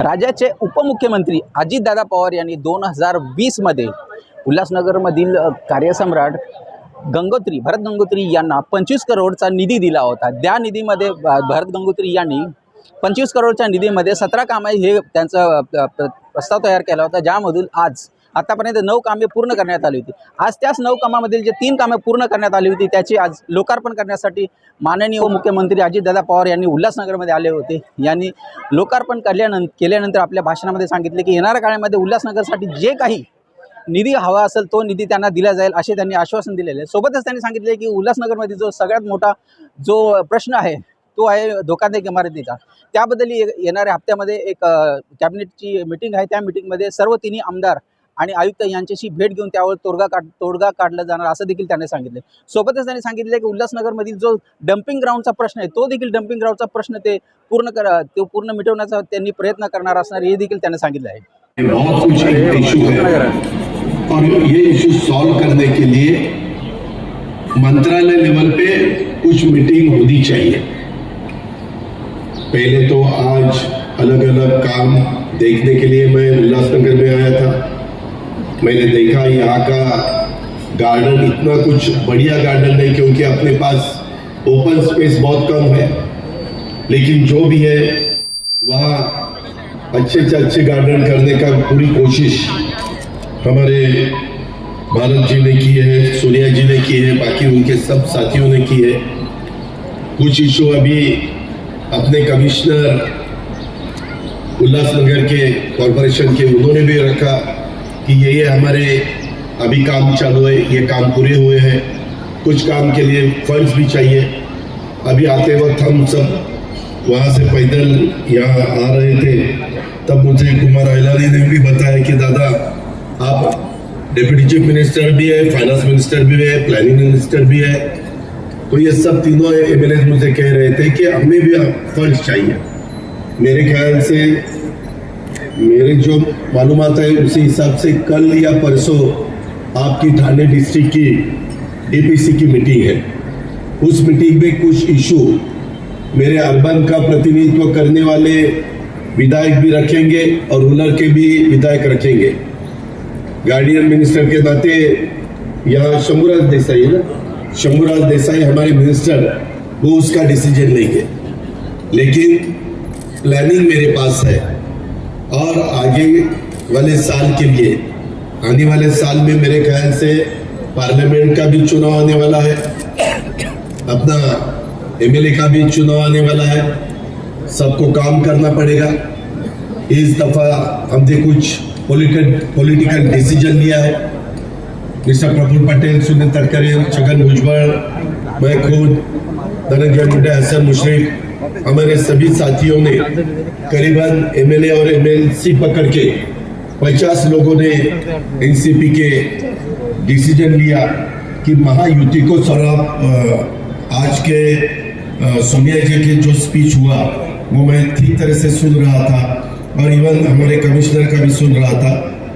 राज्याचे उपमुख्यमंत्री अजितदादा पवार यांनी 2020मध्ये उल्हासनगरमधील कार्यसम्राट भरत गंगोत्री यांना 25 करोडचा निधी दिला होता। त्या निधीमध्ये भरत गंगोत्री यांनी 25 करोडच्या निधीमध्ये 17 कामे हे त्यांचा प्रस्ताव तयार केला होता, ज्यामधून आतापर्यंत 9 कामे पूर्ण करण्यात आली होती। आज त्याच 9 कामामधील जे 3 कामे पूर्ण करण्यात आली होती त्याची आज लोकार्पण करण्यासाठी माननीय मुख्यमंत्री अजितदादा पवार यांनी उल्हासनगरमध्ये आले होते। यांनी लोकार्पण केल्यानंतर आपल्या भाषणामध्ये सांगितले की येणाऱ्या काळामध्ये उल्हासनगरसाठी जे काही निधी हवा असेल तो निधी त्यांना दिला जाईल असे त्यांनी आश्वासन दिलेले आहे। सोबतच त्यांनी सांगितले की उल्हासनगरमध्ये जो सगळ्यात मोठा जो प्रश्न आहे तो आहे धोकादायक इमारतीचा। त्याबद्दल येणाऱ्या हप्त्यामध्ये एक कॅबिनेटची मीटिंग आहे, त्या मीटिंगमध्ये सर्व तिन्ही आमदार आणि आयुक्त यांच्याशी भेट घेऊन त्यावर तोडगा काढला जाणार असं देखील त्यांनी सांगितले। सोबतच त्यांनी सांगितले की उल्हासनगरमधील जो डम्पिंग ग्राउंडचा प्रश्न आहे तो देखील डम्पिंग ग्राउंडचा प्रश्न ते पूर्ण मिटवण्याचा त्यांनी प्रयत्न करणार असणार हे देखील त्यांनी सांगितलं आहे। बहुत कुछ इशू है और ये इशू सॉल्व करने के लिए मंत्रालय लेवल पे कुछ मीटिंग होनी चाहिए। पहले तो आज अलग अलग काम देखने के लिए मैं उल्लासनगर में आया था। मैंने देखा यहाँ का गार्डन इतना कुछ बढ़िया गार्डन नहीं, क्योंकि अपने पास ओपन स्पेस बहुत कम है, लेकिन जो भी है वहाँ अच्छे से अच्छे गार्डन करने का पूरी कोशिश हमारे भारत जी ने की है, सोनिया जी ने की है, बाकी उनके सब साथियों ने की है। कुछ इशू अभी अपने कमिश्नर उल्लासनगर के कॉरपोरेशन के उन्होंने भी रखा कि ये हमारे अभी काम चालू है, ये काम पूरे हुए हैं, कुछ काम के लिए फंड्स भी चाहिए। अभी आते वक्त हम सब वहाँ से पैदल यहाँ आ रहे थे, तब मुझे कुमार अयलानी ने भी बताया कि दादा आप डिप्टी चीफ मिनिस्टर भी है, फाइनेंस मिनिस्टर भी है, प्लानिंग मिनिस्टर भी है, तो ये सब तीनों एमएलए मुझे कह रहे थे कि हमें भी फंड्स चाहिए। मेरे ख्याल से मेरे जो मालूमात है उसी हिसाब से कल या परसों आपकी ठाणे डिस्ट्रिक्ट की डीपीसी की मीटिंग है। उस मीटिंग में कुछ इशू मेरे अर्बन का प्रतिनिधित्व करने वाले विधायक भी रखेंगे और रूरल के भी विधायक रखेंगे। गार्डियन मिनिस्टर के नाते यहाँ शंभूराज देसाई है ना, शंभूराज देसाई हमारे मिनिस्टर, वो उसका डिसीजन लेंगे, लेकिन प्लानिंग मेरे पास है। और आगे वाले साल के लिए, आने वाले साल में मेरे ख्याल से पार्लियामेंट का भी चुनाव आने वाला है, अपना एमएलए का भी चुनाव आने वाला है, सबको काम करना पड़ेगा। इस दफा हमने कुछ पॉलिटिकल डिसीजन लिया है। मिस्टर प्रफुल्ल पटेल, सुनील तटकरे, छगन भुजबल, मैं खुद, धनंजय मुंडे, हसन मुश्रीफ, हमारे सभी साथियों ने करीबन एमएलए और एमएलसी पकड़ के 50 लोगों ने एनसीपी के डिसीजन लिया कि महायुति को आज के सोनिया जी के जो स्पीच हुआ वो मैं ठीक तरह से सुन रहा था और इवन हमारे कमिश्नर का भी सुन रहा था।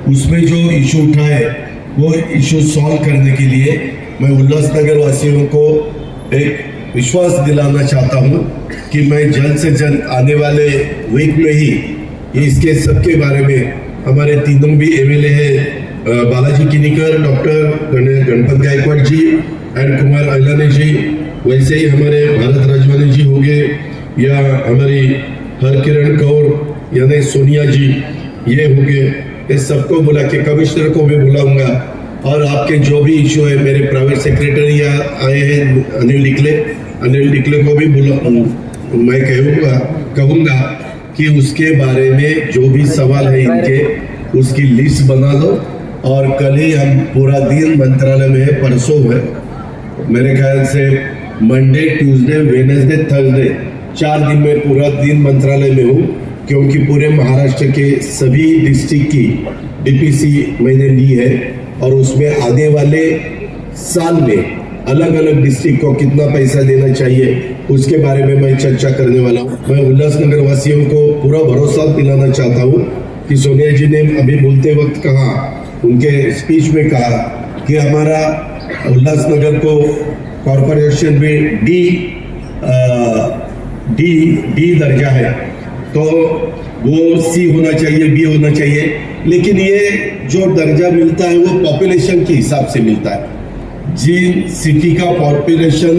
उसमें जो इशू उठाए वो इशू सॉल्व करने के लिए मैं उल्लासनगर वासियों को एक विश्वास दिलाना चाहता हूं कि मैं जल्द से जल्द आने वाले वीक में ही इसके सबके बारे में हमारे तीनों भी एमएलए हैं, बालाजी किनीकर, डॉक्टर गणपत गायकवाड़ जी एंड कुमार अयलानी जी, वैसे ही हमारे भारत राजवानी जी हो गए या हमारी हरकिरण कौर यानी सोनिया जी ये हो गए, इस सबको बुला के कमिश्नर को भी बुलाऊंगा। और आपके जो भी इशू है, मेरे प्राइवेट सेक्रेटरी आए हैं अनिल डिकले को भी मैं कहूँगा कि उसके बारे में जो भी सवाल है इनके उसकी लिस्ट बना दो और कल ही हम पूरा दिन मंत्रालय में है, परसों है, मेरे ख्याल से मंडे, ट्यूसडे, वेडनेसडे, थर्सडे 4 दिन में पूरा दिन मंत्रालय में हूँ, क्योंकि पूरे महाराष्ट्र के सभी डिस्ट्रिक्ट की डीपीसी मैंने ली है और उसमें आने वाले साल में अलग अलग डिस्ट्रिक्ट को कितना पैसा देना चाहिए उसके बारे में मैं चर्चा करने वाला हूँ। मैं उल्लासनगर वासियों को पूरा भरोसा दिलाना चाहता हूँ कि सोनिया जी ने अभी बोलते वक्त कहा, उनके स्पीच में कहा कि हमारा उल्लासनगर को कॉरपोरेशन में डी दर्जा है, तो वो सी होना चाहिए, बी होना चाहिए, लेकिन ये जो दर्जा मिलता है वो पॉपुलेशन के हिसाब से मिलता है। जिन सिटी का पॉपुलेशन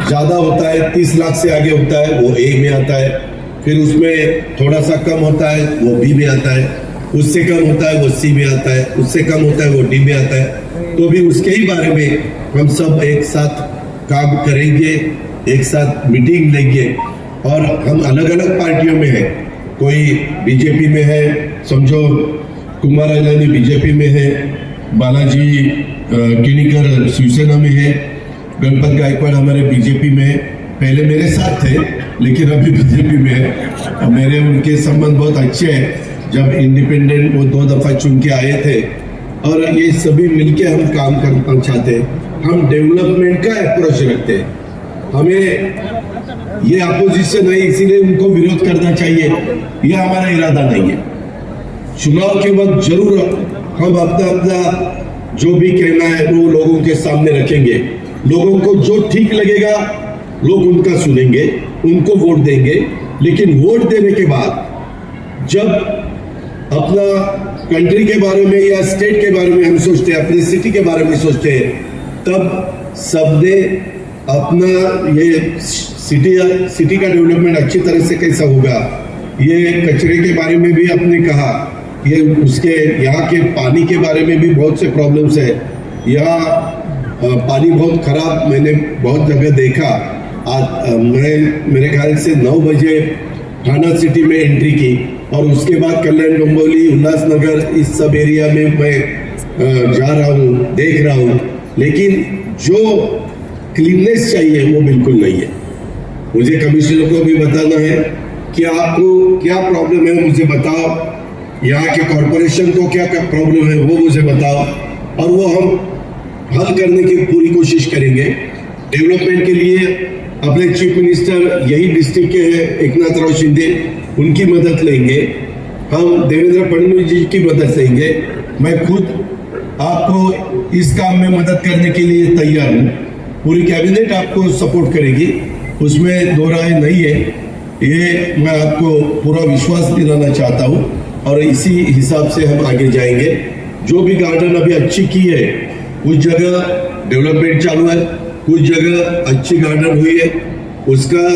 ज़्यादा होता है, 30 लाख से आगे होता है, वो ए में आता है। फिर उसमें थोड़ा सा कम होता है, वो बी में आता है। उससे कम होता है वो सी में आता है, उससे कम होता है वो डी में आता है। तो भी उसके ही बारे में हम सब एक साथ काम करेंगे, एक साथ मीटिंग लेंगे। और हम अलग अलग पार्टियों में हैं, कोई बीजेपी में है, समझो कुमार अयलानी बीजेपी में है, बालाजी किनीकर शिवसेना में है, गणपत गायकवाड़ हमारे बीजेपी में है। पहले मेरे साथ थे लेकिन अभी बीजेपी में है। मेरे उनके संबंध बहुत अच्छे हैं। जब इंडिपेंडेंट वो 2 दफा चुन के आए थे, और ये सभी मिलके हम काम करना चाहते हैं। हम डेवलपमेंट का अप्रोच रखते हैं। हमें ये अपोजिशन है इसीलिए उनको विरोध करना चाहिए, यह हमारा इरादा नहीं है। चुनाव के वक्त जरूर हम अपना जो भी कहना है वो लोगों के सामने रखेंगे। लोगों को जो ठीक लगेगा लोग उनका सुनेंगे, उनको वोट देंगे। लेकिन वोट देने के बाद जब अपना कंट्री के बारे में या स्टेट के बारे में हम सोचते हैं, अपनी सिटी के बारे में सोचते हैं, तब सबने अपना ये सिटी का डेवलपमेंट अच्छी तरह से कैसा होगा, ये कचरे के बारे में भी आपने कहा, ये उसके यहाँ के पानी के बारे में भी बहुत से प्रॉब्लम्स है। यहाँ पानी बहुत खराब मैंने बहुत जगह देखा। आज मैं मेरे ख्याल से 9 बजे थाना सिटी में एंट्री की और उसके बाद कल्याण डोंबिवली, उल्लासनगर, इस सब एरिया में मैं जा रहा हूँ, देख रहा हूँ। लेकिन जो क्लीननेस चाहिए वो बिल्कुल नहीं है। मुझे कमिश्नर को भी बताना है कि आपको क्या प्रॉब्लम है, मुझे बताओ। यहाँ के कॉरपोरेशन को क्या प्रॉब्लम है वो मुझे बताओ, और वो हम हल करने की पूरी कोशिश करेंगे। डेवलपमेंट के लिए अपने चीफ मिनिस्टर यही डिस्ट्रिक्ट के हैं, एकनाथ राव शिंदे, उनकी मदद लेंगे। हम देवेंद्र फडणवीस जी की मदद लेंगे। मैं खुद आपको इस काम में मदद करने के लिए तैयार हूँ। पूरी कैबिनेट आपको सपोर्ट करेगी, उसमें दो राय नहीं है। ये मैं आपको पूरा विश्वास दिलाना चाहता हूँ और इसी हिसाब से हम आगे जाएंगे। जो भी गार्डन अभी अच्छी की है, कुछ जगह डेवलपमेंट चालू है, कुछ जगह अच्छी गार्डन हुई है, उसका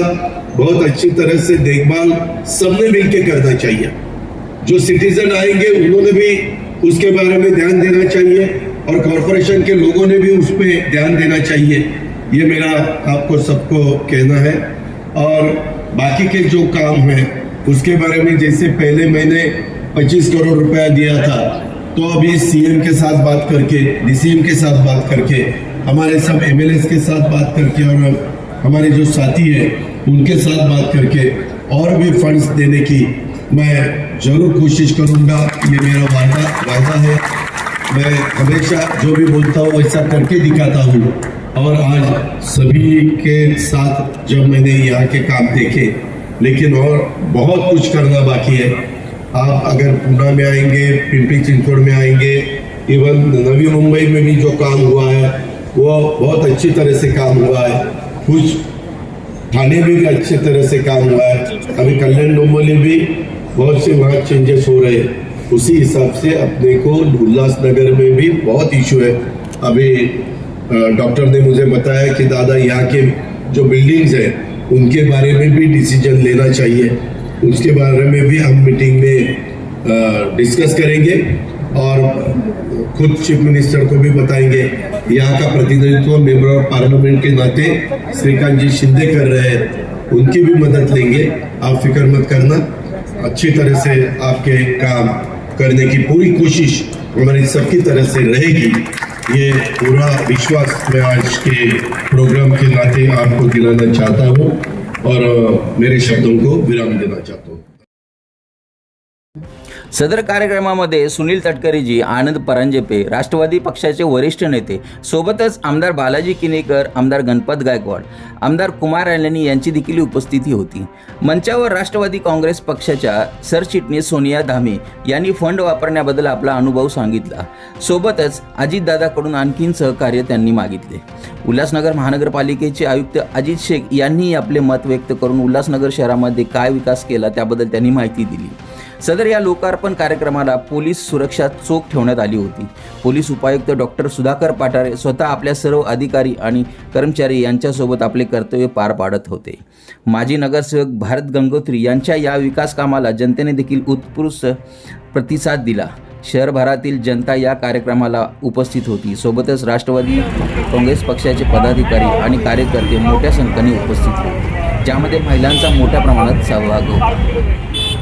बहुत अच्छी तरह से देखभाल सबने मिलकर करना चाहिए। जो सिटीजन आएंगे उन्होंने भी उसके बारे में ध्यान देना चाहिए और कॉरपोरेशन के लोगों ने भी उस पर ध्यान देना चाहिए। ये मेरा आपको सबको कहना है। और बाकी के जो काम है उसके बारे में, जैसे पहले मैंने 25 करोड़ रुपया दिया था, तो अभी सीएम के साथ बात करके, डीसीएम के साथ बात करके, हमारे सब एमएलएस के साथ बात करके और हमारे जो साथी हैं उनके साथ बात करके और भी फंड्स देने की मैं जरूर कोशिश करूंगा। ये मेरा वादा है। मैं हमेशा जो भी बोलता हूँ वैसा करके दिखाता हूँ। और आज सभी के साथ जब मैंने यहाँ के काम देखे, लेकिन और बहुत कुछ करना बाकी है। आप अगर पुणे में आएंगे, पिंपरी चिंचवड़ में आएंगे, इवन नवी मुंबई में भी जो काम हुआ है वो बहुत अच्छी तरह से काम हुआ है। कुछ थाने में भी अच्छी तरह से काम हुआ है। अभी कल्याण डोंबिवली भी बहुत से वहाँ चेंजेस हो रहे हैं। उसी हिसाब से अपने को उल्लासनगर में भी बहुत इशू है। अभी डॉक्टर ने मुझे बताया कि दादा यहाँ के जो बिल्डिंग्स हैं उनके बारे में भी डिसीजन लेना चाहिए। उसके बारे में भी हम मीटिंग में डिस्कस करेंगे और खुद चीफ मिनिस्टर को भी बताएंगे। यहाँ का प्रतिनिधित्व मेंबर ऑफ पार्लियामेंट के नाते श्रीकांत जी शिंदे कर रहे हैं, उनकी भी मदद लेंगे। आप फिक्र मत करना, अच्छी तरह से आपके काम करने की पूरी कोशिश हमारी सबकी तरह से रहेगी। ये पूरा विश्वास मैं आज के प्रोग्राम के नाते आपको दिलाना चाहता हूँ और मेरे शब्दों को विराम देना चाहता हूँ। सदर कार्यक्रमामध्ये सुनील तटकरेजी, आनंद परांजपे, राष्ट्रवादी पक्षाचे वरिष्ठ नेते, सोबतच आमदार बालाजी किनीकर, आमदार गणपत गायकवाड, आमदार कुमार अयलानी यांची देखील उपस्थिती होती। मंचावर राष्ट्रवादी काँग्रेस पक्षाच्या सरचिटणीस सोनिया धामे यांनी फंड वापरण्याबद्दल आपला अनुभव सांगितला। सोबतच अजितदादाकडून आणखीन सहकार्य त्यांनी मागितले। उल्हासनगर महानगरपालिकेचे आयुक्त अजित शेख यांनी आपले मत व्यक्त करून उल्हासनगर शहरामध्ये काय विकास केला त्याबद्दल त्यांनी माहिती दिली। सदर या लोकार्पण कार्यक्रमाला पोलीस सुरक्षा चोख ठेवण्यात आली होती. पोलीस उपायुक्त डॉक्टर सुधाकर पाठारे स्वतः आपल्या सर्व अधिकारी आणि कर्मचारी यांच्यासोबत आपले कर्तव्य पार पाडत होते. माजी नगरसेवक भारत गंगोत्री यांच्या या विकास कामाला जनतेने देखील उत्स्फूर्त प्रतिसाद दिला. शहरभरातील जनता या कार्यक्रमाला उपस्थित होती. सोबतच राष्ट्रवादी काँग्रेस पक्षाचे पदाधिकारी आणि कार्यकर्ते मोठ्या संख्येने उपस्थित होते, ज्यामध्ये महिलांचा मोठ्या प्रमाणात सहभाग होता.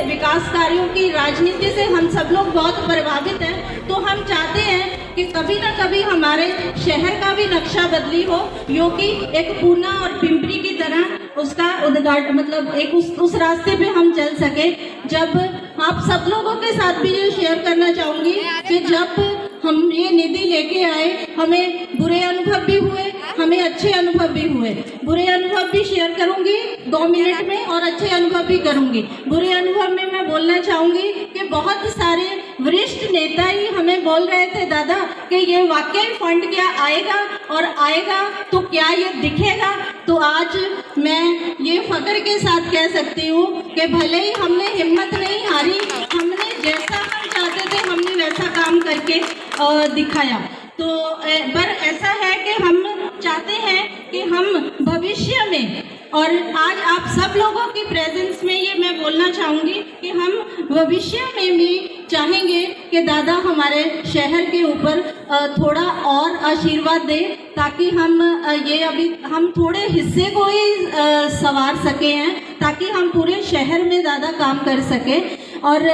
विकास कार्यों की राजनीति से हम सब लोग बहुत प्रभावित हैं, तो हम चाहते हैं कि कभी ना कभी हमारे शहर का भी नक्शा बदली हो, जो कि एक पूना और पिंपरी की तरह उसका उद्घाटन मतलब एक उस रास्ते पे हम चल सके. जब आप सब लोगों के साथ भी ये शेयर करना चाहूँगी कि जब हम ये निधि लेके आए, हमें बुरे अनुभव भी हुए, हमें अच्छे अनुभव भी हुए. बुरे अनुभव भी शेयर करूंगी 2 मिनट में और अच्छे अनुभव भी करूंगी. बुरे अनुभव में मैं बोलना चाहूंगी कि बहुत सारे वरिष्ठ नेता ही हमें बोल रहे थे, दादा कि ये वाकई फंड क्या आएगा और आएगा तो क्या ये दिखेगा. तो आज मैं ये फख्र के साथ कह सकती हूँ कि भले ही हमने हिम्मत नहीं हारी, हमने जैसा हम चाहते थे हमने वैसा काम करके दिखाया. तो पर ऐसा है कि हम चाहते हैं कि हम भविष्य में, और आज आप सब लोगों की प्रेजेंस में ये मैं बोलना चाहूँगी कि हम भविष्य में भी चाहेंगे कि दादा हमारे शहर के ऊपर थोड़ा और आशीर्वाद दें, ताकि हम ये अभी हम थोड़े हिस्से को ही संवार सके हैं, ताकि हम पूरे शहर में ज़्यादा काम कर सकें. और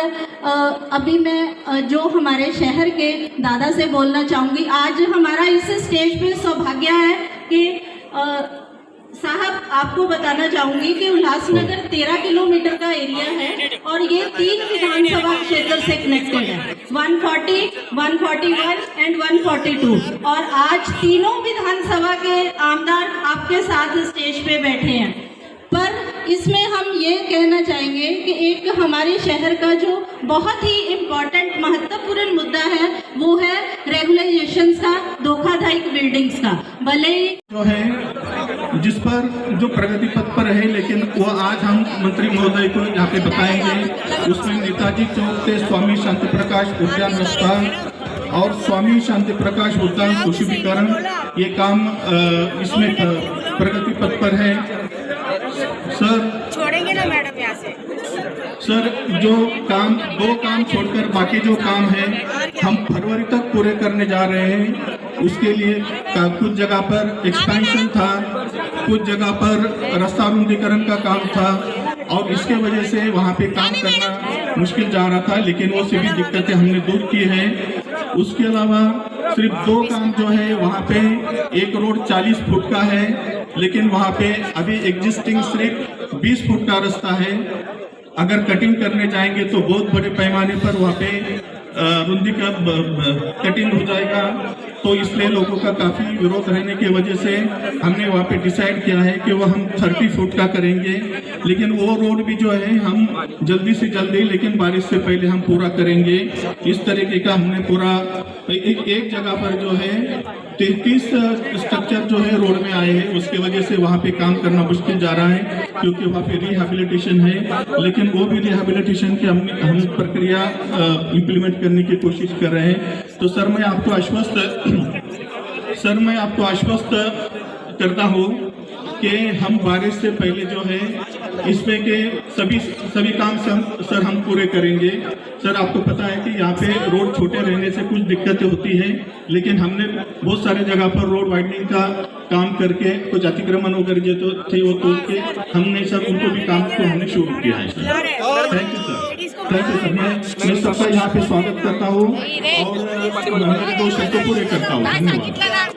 अभी मैं जो हमारे शहर के दादा से बोलना चाहूँगी, आज हमारा इस स्टेज पे सौभाग्य है कि साहब आपको बताना चाहूँगी कि उल्लासनगर 13 किलोमीटर का एरिया है और ये 3 विधानसभा क्षेत्र से कनेक्टेड है, 140, 141 एंड 142. और आज तीनों विधानसभा के आमदार आपके साथ स्टेज पे बैठे हैं. पर इसमें हम ये कहना चाहेंगे कि एक हमारे शहर का जो बहुत ही इम्पोर्टेंट महत्वपूर्ण मुद्दा है वो है रेगुलेशंस का, धोखाधड़ी बिल्डिंग्स का. भले ही जो है जिस पर जो प्रगति पथ पर है, लेकिन वो आज हम मंत्री महोदय को यहाँ पे बताएंगे. उसमें नेताजी चौक से स्वामी शांति प्रकाश उद्यान रास्ता और स्वामी शांति प्रकाश उद्यान सुशोभीकरण, ये काम इसमें प्रगति पथ पर है. सर छोड़ेंगे ना मैडम यहाँ से. सर जो काम 2 काम छोड़कर बाकी जो काम है हम फरवरी तक पूरे करने जा रहे हैं. उसके लिए कुछ जगह पर एक्सपेंशन था, कुछ जगह पर रास्ता रुंदीकरण का काम था और इसके वजह से वहाँ पे काम करना मुश्किल जा रहा था, लेकिन वो सभी दिक्कतें हमने दूर की हैं. उसके अलावा सिर्फ 2 काम जो है वहाँ पे एक रोड 40 फुट का है, लेकिन वहाँ पे अभी एग्जिस्टिंग सिर्फ 20 फुट का रास्ता है. अगर कटिंग करने जाएंगे तो बहुत बड़े पैमाने पर वहाँ पे रुंदी का कटिंग हो जाएगा. तो इसलिए लोगों का काफ़ी विरोध रहने की वजह से हमने वहाँ पे डिसाइड किया है कि वो हम 30 फुट का करेंगे. लेकिन वो रोड भी जो है हम जल्दी से जल्दी, लेकिन बारिश से पहले हम पूरा करेंगे. इस तरीके का हमने पूरा एक जगह पर जो है 33 स्ट्रक्चर जो है रोड में आए हैं. उसके वजह से वहाँ पे काम करना मुश्किल जा रहा है, क्योंकि वहाँ पे रिहैबिलिटेशन है, लेकिन वो भी रिहैबिलिटेशन की हम प्रक्रिया इम्प्लीमेंट करने की कोशिश कर रहे हैं. तो सर मैं आपको आश्वस्त करता हूँ कि हम बारिश से पहले जो है इसमें के सभी काम सर हम पूरे करेंगे. सर आपको पता है कि यहाँ पे रोड छोटे रहने से कुछ दिक्कतें होती हैं, लेकिन हमने बहुत सारे जगह पर रोड वाइडनिंग का काम करके कुछ अतिक्रमण वगैरह जो थे वो तोड़ के हमने सर उनको भी काम को हमने शुरू किया है. Sir thank you sir. Thank you sir. मैं सबका यहाँ पे स्वागत करता हूँ और मेरे 2 शब्द पूरे करता हूँ. धन्यवाद.